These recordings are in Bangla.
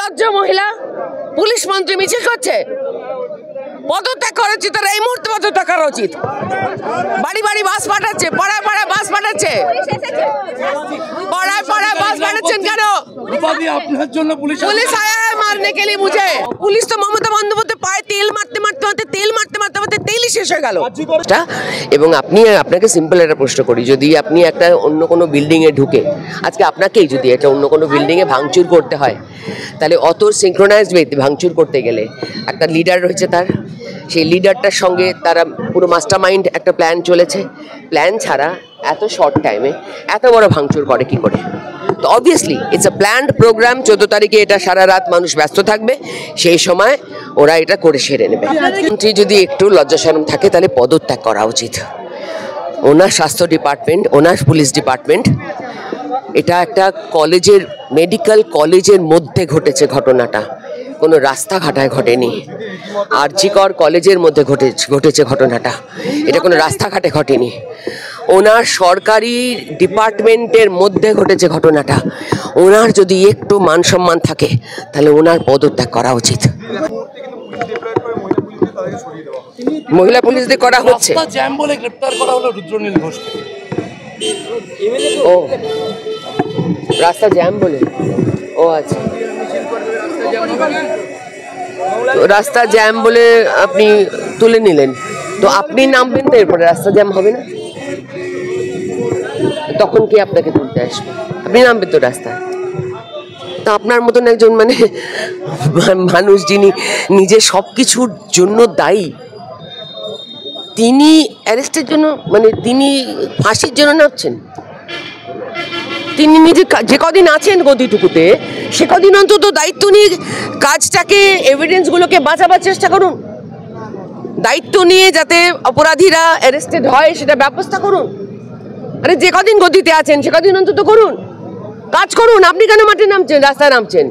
নির্লজ্জ মহিলা পুলিশ মন্ত্রী মিছিল করছে, পদত্যাগ করা উচিত, তারা এই মুহূর্তে পদত্যাগ করা উচিত। বাড়ি বাড়ি বাস পাঠাচ্ছে, পাড়ায় পাড়ায় বাস পাঠাচ্ছে, পাড়ায় পাড়ায় বাস পাঠাচ্ছেন কেন? পুলিশ আয়া है मारने के लिए मुझे। পুলিশ তো মমতা বন্দ্যোপাধ্যায় পায়ে তেল মারতে মারতে মারতে তেল মারতে মারতে মারতে তেলই শেষ হয়ে গেল। এবং আপনাকে সিম্পল একটা প্রশ্ন করি, যদি আপনি একটা অন্য কোনো বিল্ডিং এ ঢুকে আজকে আপনাকেই যদি একটা অন্য কোনো বিল্ডিং এ ভাঙচুর করতে হয়, তাহলে অত সিনক্রোনাইজড ওয়েতে ভাঙচুর করতে গেলে একটা লিডার রয়েছে, তার সেই লিডারটার সঙ্গে তারা পুরো মাস্টার মাইন্ড একটা প্ল্যান চলেছে। প্ল্যান ছাড়া এত শর্ট টাইমে এত বড় ভাঙচুর করে কি করে? তো obviously it's a planned program. 14 তারিখে এটা সারা রাত মানুষ ব্যস্ত থাকবে, সেই সময় ওরা এটা করে সেরে নেবে। মন্ত্রী যদি একটু লজ্জা শরম থাকে তাহলে পদত্যাগ করা উচিত। ওনার স্বাস্থ্য ডিপার্টমেন্ট, ওনার পুলিশ ডিপার্টমেন্ট, এটা একটা কলেজের মেডিকেল কলেজের মধ্যে ঘটেছে ঘটনাটা, কোনো রাস্তাঘাটায় ঘটেনি। আরজিকর কলেজের মধ্যে ঘটেছে ঘটনাটা, এটা কোনো রাস্তাঘাটে ঘটেনি। ওনার সরকারি ডিপার্টমেন্টের মধ্যে ঘটেছে ঘটনাটা। ওনার যদি একটু মান সম্মান থাকে তাহলে ওনার পদত্যাগ করা উচিত। মহিলা পুলিশদের করা হচ্ছে জ্যাম বলে গ্রেফতার করা হলো রুদ্রনীল ঘোষকে। ও রাস্তা জ্যাম বলে, ও আচ্ছা, রাস্তা জ্যাম বলে আপনি তুলে নিলেন, তো আপনি নামবেন তো, এরপরে রাস্তা জ্যাম হবে না, তখন কি আপনাকে তুলতে আসবে? আপনি নামবেন তো রাস্তায়। তা আপনার মতন একজন মানুষ যিনি নিজে সব কিছুর জন্য দায়ী, তিনি অ্যারেস্টের জন্য তিনি ফাঁসির জন্য নামছেন? তিনি নিজে যে কদিন আছেন গদিটুকুতে সে কদিন অন্তত দায়িত্ব নিয়ে কাজটাকে, এভিডেন্সগুলোকে বাঁচাবার চেষ্টা করুন। দায়িত্ব নিয়ে যাতে অপরাধীরা অ্যারেস্টেড হয় সেটা ব্যবস্থা করুন। আরে যে কদিন গদিতে আছেন সে কদিন অন্তত করুন, কাজ করুন। আপনি কেন মাঠে নামছেন, রাস্তায় নামছেন?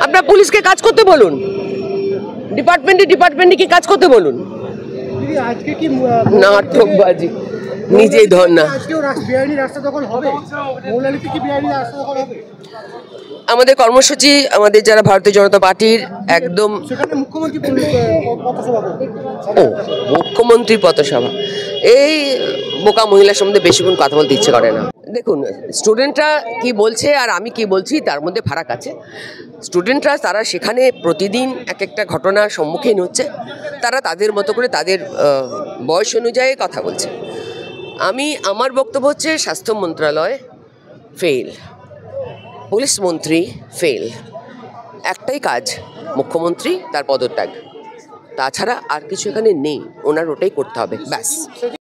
আপনার পুলিশকে কাজ করতে বলুন, ডিপার্টমেন্টে কি কাজ করতে বলুন। নাটকবাজি নিজেই ধর না। আমাদের কর্মসূচি, আমাদের যারা ভারতীয় জনতা পার্টির একদম মুখ্যমন্ত্রী পথসভা, এই বোকা মহিলার সম্বন্ধে বেশিক্ষণ কথা বলতে ইচ্ছে করে না। দেখুন, স্টুডেন্টরা কি বলছে আর আমি কি বলছি তার মধ্যে ফারাক আছে। স্টুডেন্টরা তারা সেখানে প্রতিদিন এক একটা ঘটনার সম্মুখীন হচ্ছে, তারা তাদের মতো করে তাদের বয়স অনুযায়ী কথা বলছে। আমার বক্তব্য হচ্ছে স্বাস্থ্য মন্ত্রণালয় ফেল, পুলিশ মন্ত্রী ফেল। একটাই কাজ, মুখ্যমন্ত্রী তার পদত্যাগ, তাছাড়া আর কিছু এখানে নেই। ওনার ওটাই করতে হবে, ব্যাস।